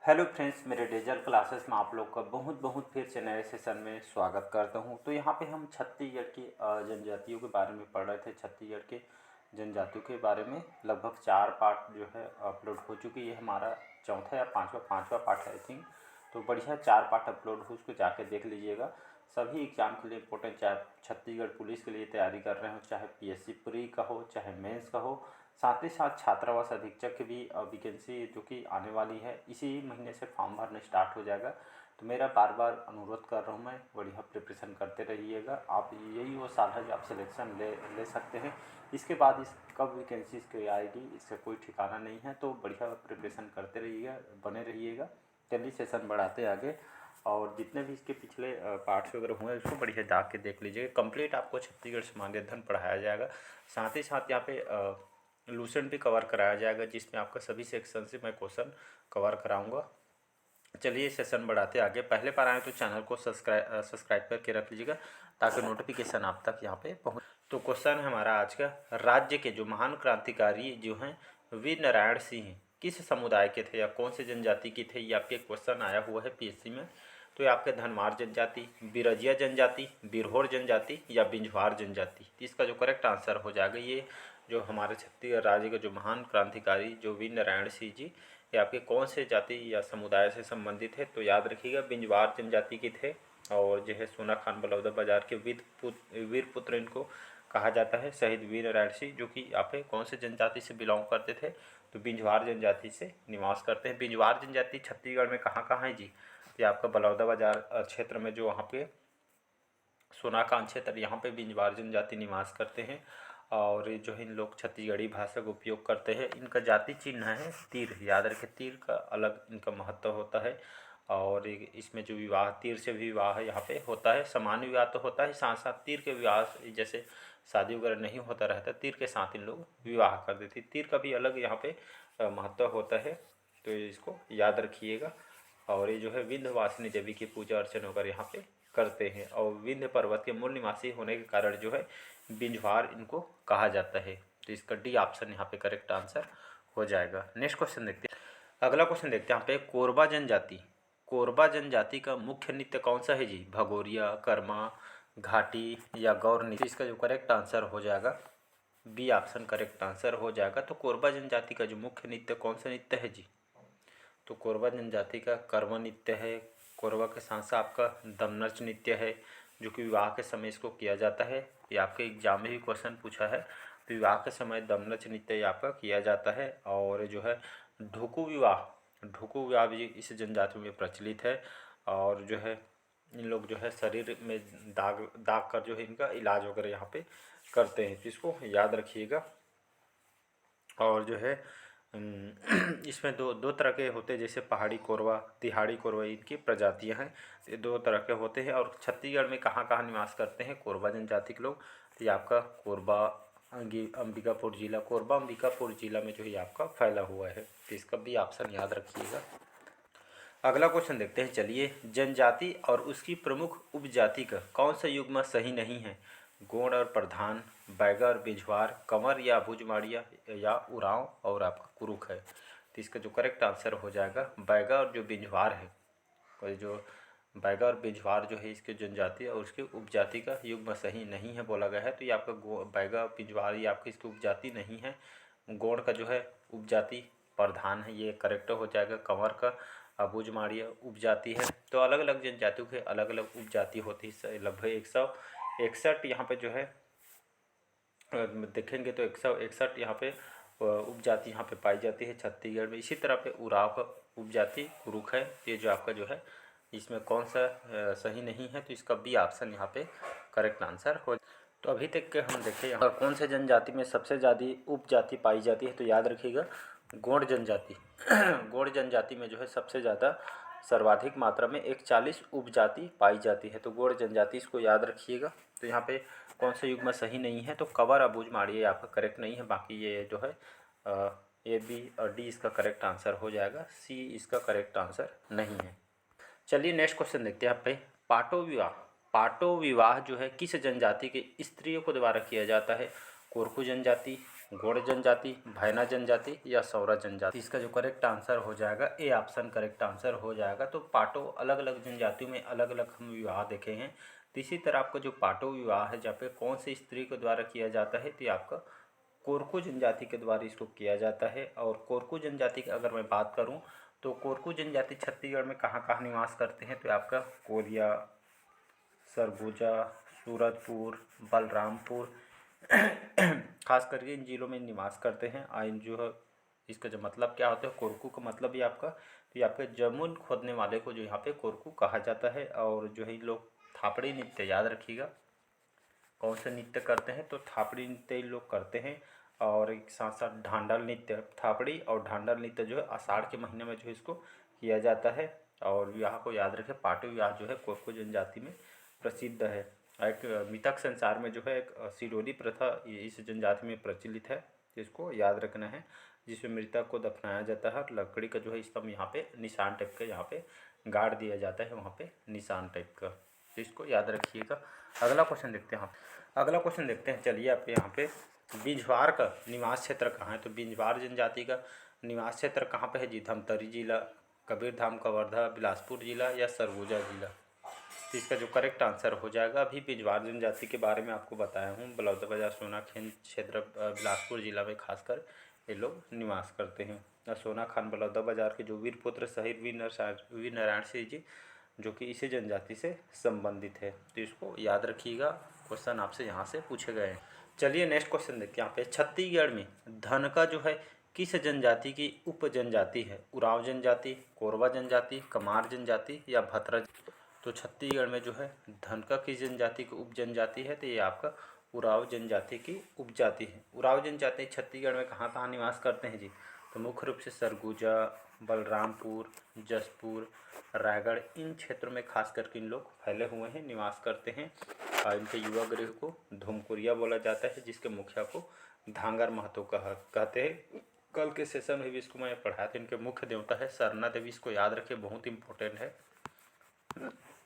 Hello friends, मेरे digital classes में आप लोग का बहुत बहुत फिर से नए सेशन में स्वागत करता हूं। तो यहाँ पे हम छत्तीसगढ़ की जनजातियों के बारे में पढ़ रहे थे। छत्तीसगढ़ के जनजातियों के बारे में लगभग 4 पार्ट जो है अपलोड हो चुकी है। ये हमारा चौथा या पाँचवा पार्ट है आई थिंक। तो बढ़िया 4 पार्ट अपलोड हो, उसको जाके देख लीजिएगा। सभी एग्जाम के लिए इंपॉर्टेंट, चाहे छत्तीसगढ़ पुलिस के लिए तैयारी कर रहे हो, चाहे पीएससी प्री का हो, चाहे मेंस का हो, साथ ही साथ छात्रावास अधीक्षक की भी वैकेंसी जो कि आने वाली है, इसी महीने से फॉर्म भरना स्टार्ट हो जाएगा। तो मेरा बार बार अनुरोध कर रहा हूँ मैं, बढ़िया प्रिपरेशन करते रहिएगा। आप यही वो साल है जो आप सिलेक्शन ले सकते हैं। इसके बाद इस कब वैकेंसी इसकी आएगी इसका कोई ठिकाना नहीं है। तो बढ़िया प्रिपरेशन करते रहिएगा, बने रहिएगा। चलिए सेशन बढ़ाते आगे। और जितने भी इसके पिछले पार्ट्स वगैरह हुए उसको बढ़िया जाके देख लीजिएगा। कंप्लीट आपको छत्तीसगढ़ समाज अध्ययन पढ़ाया जाएगा। साथ ही साथ यहाँ पे लूसेंट भी कवर कराया जाएगा, जिसमें आपका सभी सेक्शन से मैं क्वेश्चन कवर कराऊंगा। चलिए सेशन बढ़ाते आगे। पहले बार आए तो चैनल को सब्सक्राइब करके रख लीजिएगा ताकि नोटिफिकेशन आप तक यहाँ पे पहुँच। तो क्वेश्चन है हमारा आज का, राज्य के जो महान क्रांतिकारी जो हैं वीर नारायण सिंह किस समुदाय के थे या कौन से जनजाति के थे, ये आपके क्वेश्चन आया हुआ है पीएससी में। तो ये आपके धनवार जनजाति, बिरजिया जनजाति, बिरहोर जनजाति या बिंझवार जनजाति। इसका जो करेक्ट आंसर हो जाएगा, ये जो हमारे छत्तीसगढ़ राज्य के जो महान क्रांतिकारी जो वीर नारायण सिंह जी, ये आपके कौन से जाति या समुदाय से संबंधित है। तो याद रखिएगा बिंझवार जनजाति के थे। और जो है सोना खान बलौदा बाजार के वीर पुत्र इनको कहा जाता है, शहीद वीर नारायण सिंह, जो कि यहाँ पे कौन से जनजाति से बिलोंग करते थे। तो बिंझवार जनजाति से निवास करते हैं। बिंझवार जनजाति छत्तीसगढ़ में कहाँ कहाँ है जी। ये आपका बलौदा बाजार क्षेत्र में जो वहाँ पे सोनाखान क्षेत्र, यहाँ पे बिंझवार जनजाति निवास करते हैं। और ये जो है इन लोग छत्तीसगढ़ी भाषा का उपयोग करते हैं। इनका जाति चिन्ह है तीर, याद रखें तीर का अलग इनका महत्व होता है। और इसमें जो विवाह तीर से भी विवाह यहाँ पे होता है। सामान्य विवाह तो होता है, साथ साथ तीर के विवाह जैसे शादी वगैरह नहीं होता रहता, तीर के साथ इन लोग विवाह कर देते। तीर का भी अलग यहाँ पे महत्व होता है, तो इसको याद रखिएगा। और ये जो है विंध्यवासिनी देवी की पूजा अर्चना वगैरह यहाँ पे करते हैं। और विंध्य पर्वत के मूल निवासी होने के कारण जो है बिंझवार इनको कहा जाता है। तो इसका डी ऑप्शन यहाँ पे करेक्ट आंसर हो जाएगा। नेक्स्ट क्वेश्चन देखते हैं। अगला क्वेश्चन देखते हैं यहाँ पे, कोरबा जनजाति, कोरबा जनजाति का मुख्य नृत्य कौन सा है जी। भगोरिया, कर्मा, घाटी या गौर नृत्य। इसका जो करेक्ट आंसर हो जाएगा बी ऑप्शन करेक्ट आंसर हो जाएगा। तो कोरबा जनजाति का जो मुख्य नृत्य कौन सा नृत्य है जी। तो कोरबा जनजाति का कर्मा नृत्य है। कोरबा के साथ साथ आपका दमनच नृत्य है, जो कि विवाह के समय इसको किया जाता है। ये आपके एग्जाम में भी क्वेश्चन पूछा है। तो विवाह के समय दमनच नृत्य आपका किया जाता है। और जो है ढुकू विवाह, ढुकू विवाह भी इस जनजाति में प्रचलित है। और जो है इन लोग जो है शरीर में दाग दाग कर जो है इनका इलाज वगैरह यहाँ पे करते हैं। तो इसको याद रखिएगा। और जो है इसमें दो दो तरह के होते हैं, जैसे पहाड़ी कोरवा, तिहाड़ी कोरवा, इनकी प्रजातियां हैं। ये दो तरह के होते हैं। और छत्तीसगढ़ में कहाँ कहाँ निवास करते हैं कोरबा जनजाति के लोग। तो ये आपका कोरबा अंबिकापुर जिला, कोरबा अंबिकापुर जिला में जो है आपका फैला हुआ है। तो इसका भी ऑप्शन याद रखिएगा। अगला क्वेश्चन देखते हैं। चलिए, जनजाति और उसकी प्रमुख उपजाति का कौन सा युग्म सही नहीं है। गोंड और प्रधान, बैगा और बिझवार, कंवर या भुजमाड़िया या उरांव और आपका कुरुख है। तो इसका जो करेक्ट आंसर हो जाएगा बैगा और जो बिझवार है। और जो बैगा और बिझवार जो है इसके जनजाति और उसकी उपजाति का युग्म सही नहीं है बोला गया है। तो ये आपका बैगा बिझवार ये आपकी इसकी उपजाति नहीं है। गोंड का जो है उपजाति प्रधान है, ये करेक्ट हो जाएगा। कंवर का भुजमाड़िया उपजाति है। तो अलग अलग जनजातियों के अलग अलग उपजाति होती है। लगभग 161 यहाँ पे जो है देखेंगे तो 161 यहाँ पे उपजाति यहाँ पे पाई जाती है छत्तीसगढ़ में। इसी तरह पे उराव का उपजाति कुरुख है। ये जो आपका जो है इसमें कौन सा सही नहीं है। तो इसका बी ऑप्शन यहाँ पे करेक्ट आंसर हो। तो अभी तक के हम देखें यहाँ कौन से जनजाति में सबसे ज़्यादा उपजाति पाई जाती है। तो याद रखिएगा गोंड जनजाति गोंड जनजाति में जो है सबसे ज़्यादा सर्वाधिक मात्रा में 41 उपजाति पाई जाती है। तो गोंड जनजाति, इसको याद रखिएगा। तो यहाँ पे कौन सा युग्म सही नहीं है। तो कंवर और भुजमाड़िया आपका करेक्ट नहीं है। बाकी ये जो है ए बी और डी इसका करेक्ट आंसर हो जाएगा। सी इसका करेक्ट आंसर नहीं है। चलिए नेक्स्ट क्वेश्चन देखते हैं यहाँ पे, पाटो विवाह, पाटो विवाह जो है किस जनजाति के स्त्रियों को द्वारा किया जाता है। कोरकू जनजाति, गौड़ जनजाति, भैना जनजाति या सौरा जनजाति। इसका जो करेक्ट आंसर हो जाएगा ए ऑप्शन करेक्ट आंसर हो जाएगा। तो पाटो अलग अलग जनजातियों में अलग अलग हम विवाह देखे हैं। तो इसी तरह आपका जो पाटो विवाह है जहाँ पे कौन सी स्त्री के द्वारा किया जाता है, तो ये आपका कोरकू जनजाति के द्वारा इसको किया जाता है। और कोरकू जनजाति की अगर मैं बात करूँ तो कोरकू जनजाति छत्तीसगढ़ में कहाँ कहाँ निवास करते हैं, तो आपका कोरिया, सरगुजा, सूरजपुर, बलरामपुर खास करके इन जिलों में निवास करते हैं। आइन जो है इसका जो मतलब क्या होता है, कोरकू का मतलब ही आपका, तो ये आपके जमुन खोदने वाले को जो यहाँ पे कोरकू कहा जाता है। और जो है लोग थापड़ी नृत्य, याद रखिएगा कौन से नृत्य करते हैं, तो थापड़ी नृत्य इन लोग करते हैं। और एक साथ साथ ढांडल नृत्य, थापड़ी और ढांडल नृत्य जो है आषाढ़ के महीने में जो है इसको किया जाता है। और विवाह को याद रखें, पाटो विवाह जो है कोरकू जनजाति में प्रसिद्ध है। एक मृतक संसार में जो है एक सिरोली प्रथा इस जनजाति में प्रचलित है, जिसको याद रखना है, जिसमें मृतक को दफनाया जाता है और लकड़ी का जो है स्तंभ यहाँ पे निशान टाइप का यहाँ पे गाड़ दिया जाता है, वहाँ पे निशान टाइप का, तो इसको याद रखिएगा। अगला क्वेश्चन देखते हैं। अगला क्वेश्चन देखते हैं, चलिए आप यहाँ पे बिंझवार का निवास क्षेत्र कहाँ है, तो बिंझवार जनजाति का निवास क्षेत्र कहाँ पे है जी, धमतरी जिला, कबीरधाम, कवर्धा, बिलासपुर जिला या सरगुजा जिला। तो इसका जो करेक्ट आंसर हो जाएगा, अभी बिंझवार जनजाति के बारे में आपको बताया हूँ, बलौदाबाजार सोनाखेन क्षेत्र बिलासपुर जिला में खासकर ये लोग निवास करते हैं। सोना खान बलौदाबाजार के जो वीरपुत्र शहीद वीर नारायण सिंह जी, जो कि इसी जनजाति से संबंधित है, तो इसको याद रखिएगा, क्वेश्चन आपसे यहाँ से पूछे गए हैं। चलिए नेक्स्ट क्वेश्चन देखते हैं। यहाँ पे छत्तीसगढ़ में धनका जो है किस जनजाति की उप जनजाति है, उराव जनजाति, कोरवा जनजाति, कमार जनजाति या भतरा। तो छत्तीसगढ़ में जो है धनका किस जनजाति की उप जनजाति है, तो ये आपका उराव जनजाति की उपजाति है। उराव जनजाति छत्तीसगढ़ में कहाँ कहाँ निवास करते हैं जी, तो मुख्य रूप से सरगुजा, बलरामपुर, जसपुर, रायगढ़, इन क्षेत्रों में खास करके इन लोग फैले हुए हैं, निवास करते हैं। और इनके युवा गृह को धूमकुरिया बोला जाता है, जिसके मुखिया को धांगर महतो कहते हैं। कल के सेशन में भी इसको मैं पढ़ाया था। इनके मुख्य देवता है सरना देवी, इसको याद रखें, बहुत इंपॉर्टेंट है।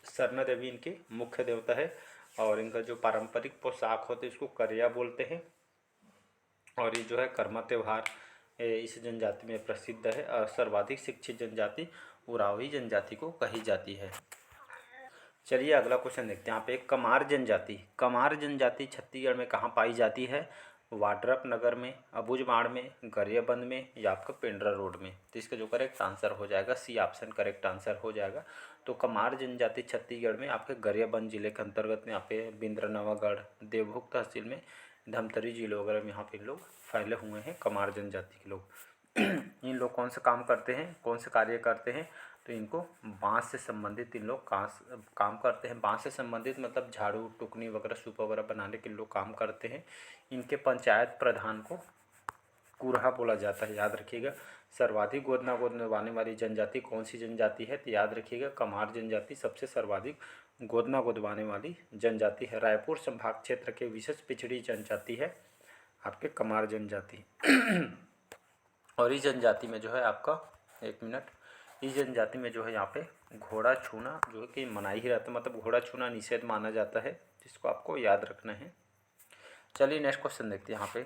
सरना देवी इनके मुख्य देवता है। और इनका जो पारंपरिक पोशाक होते हैं इसको करिया बोलते हैं। और ये जो है कर्मा त्यौहार इस जनजाति में प्रसिद्ध है। और सर्वाधिक शिक्षित जनजाति उरावी जनजाति को कही जाती है। चलिए अगला क्वेश्चन देखते हैं। यहाँ पे कमार जनजाति, कमार जनजाति छत्तीसगढ़ में कहाँ पाई जाती है, वाड्रप नगर में, अबुझमाड़ में, गरियाबंद में या आपका पेंड्रा रोड में। तो इसका जो करेक्ट आंसर हो जाएगा सी ऑप्शन करेक्ट आंसर हो जाएगा। तो कमार जनजाति छत्तीसगढ़ में आपके गरियाबंद जिले के अंतर्गत में यहाँ पे बिंद्रनवागढ़, देवभूख तहसील में, धमतरी जिले वगैरह में यहाँ पे लोग फैले हुए हैं कमार जनजाति के लोग। इन लोग कौन सा काम करते हैं, कौन से कार्य करते हैं, तो इनको बांस से संबंधित इन लोग काम करते हैं। बांस से संबंधित मतलब झाड़ू, टुकनी वगैरह, सूप वगैरह बनाने के लोग काम करते हैं। इनके पंचायत प्रधान को कुरहा बोला जाता है, याद रखिएगा। सर्वाधिक गोदना गोदवाने वाली जनजाति कौन सी जनजाति है, तो याद रखिएगा कमार जनजाति सबसे सर्वाधिक गोदना गोदवाने वाली जनजाति है। रायपुर संभाग क्षेत्र के विशेष पिछड़ी जनजाति है आपके कमार जनजाति। और इस जनजाति में जो है आपका, एक मिनट, इस जनजाति में जो है यहाँ पे घोड़ा छूना जो है कि मनाही ही रहता है, मतलब घोड़ा छूना निषेध माना जाता है, जिसको आपको याद रखना है। चलिए नेक्स्ट क्वेश्चन देखते हैं। यहाँ पे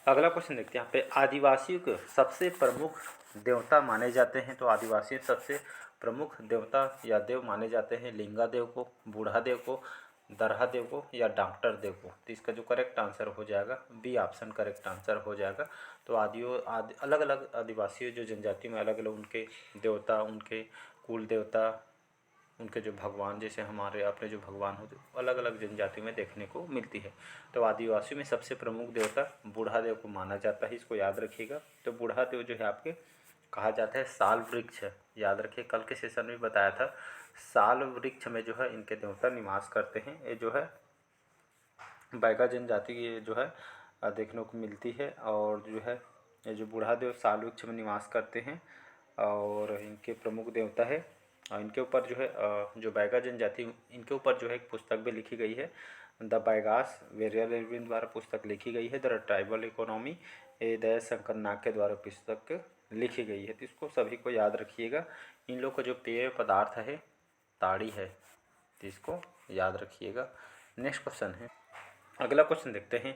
अगला क्वेश्चन देखते हैं। यहाँ पे आदिवासियों के सबसे प्रमुख देवता माने जाते हैं, तो आदिवासी सबसे प्रमुख देवता या देव माने जाते हैं लिंगा देव को, बूढ़ा देव को, दरहा देव को या डॉक्टर देव को। तो इसका जो करेक्ट आंसर हो जाएगा बी ऑप्शन करेक्ट आंसर हो जाएगा। तो अलग अलग आदिवासी जो जनजाति में अलग अलग उनके देवता, उनके कुल देवता, उनके जो भगवान, जैसे हमारे अपने जो भगवान होते अलग अलग जनजाति में देखने को मिलती है। तो आदिवासियों में सबसे प्रमुख देवता बूढ़ा देव को माना जाता है, इसको याद रखिएगा। तो बूढ़ा देव जो है आपके कहा जाता है साल वृक्ष, याद रखिए, कल के सेशन में बताया था। साल वृक्ष में जो है इनके देवता निवास करते हैं। ये जो है बैगा जनजाति की जो है देखने को मिलती है। और जो है ये जो बूढ़ा देव साल वृक्ष में निवास करते हैं और इनके प्रमुख देवता है। और इनके ऊपर जो है जो बैगा जनजाति, इनके ऊपर जो है एक पुस्तक भी लिखी गई है, द बैगास, वेरियल एल्विन द्वारा पुस्तक लिखी गई है। द ट्राइबल इकोनॉमी, ए दया शंकर नाग के द्वारा पुस्तक लिखी गई है। तो इसको सभी को याद रखिएगा। इन लोग का जो पेय पदार्थ है ताड़ी है, तो इसको याद रखिएगा। नेक्स्ट क्वेश्चन है, अगला क्वेश्चन देखते हैं।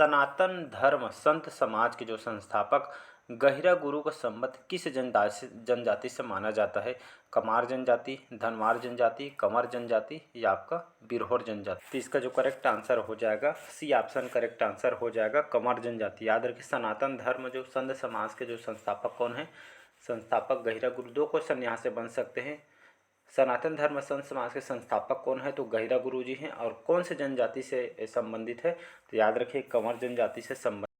सनातन धर्म संत समाज के जो संस्थापक गहिरा गुरु का संबंध किस जनजाति से माना जाता है? कमार जनजाति, धनवार जनजाति, कंवर जनजाति या आपका बिरहोर जनजाति। तो इसका जो करेक्ट आंसर हो जाएगा सी ऑप्शन करेक्ट आंसर हो जाएगा, कंवर जनजाति। याद रखिए, सनातन धर्म जो संत समाज के जो संस्थापक कौन है? संस्थापक गहिरा गुरु। दो क्वेश्चन यहाँ से बन सकते हैं। सनातन धर्म संत समाज के संस्थापक कौन है? तो गहिरा गुरु जी हैं। और कौन से जनजाति से संबंधित है? तो याद रखिए, कंवर जनजाति से संबंधित।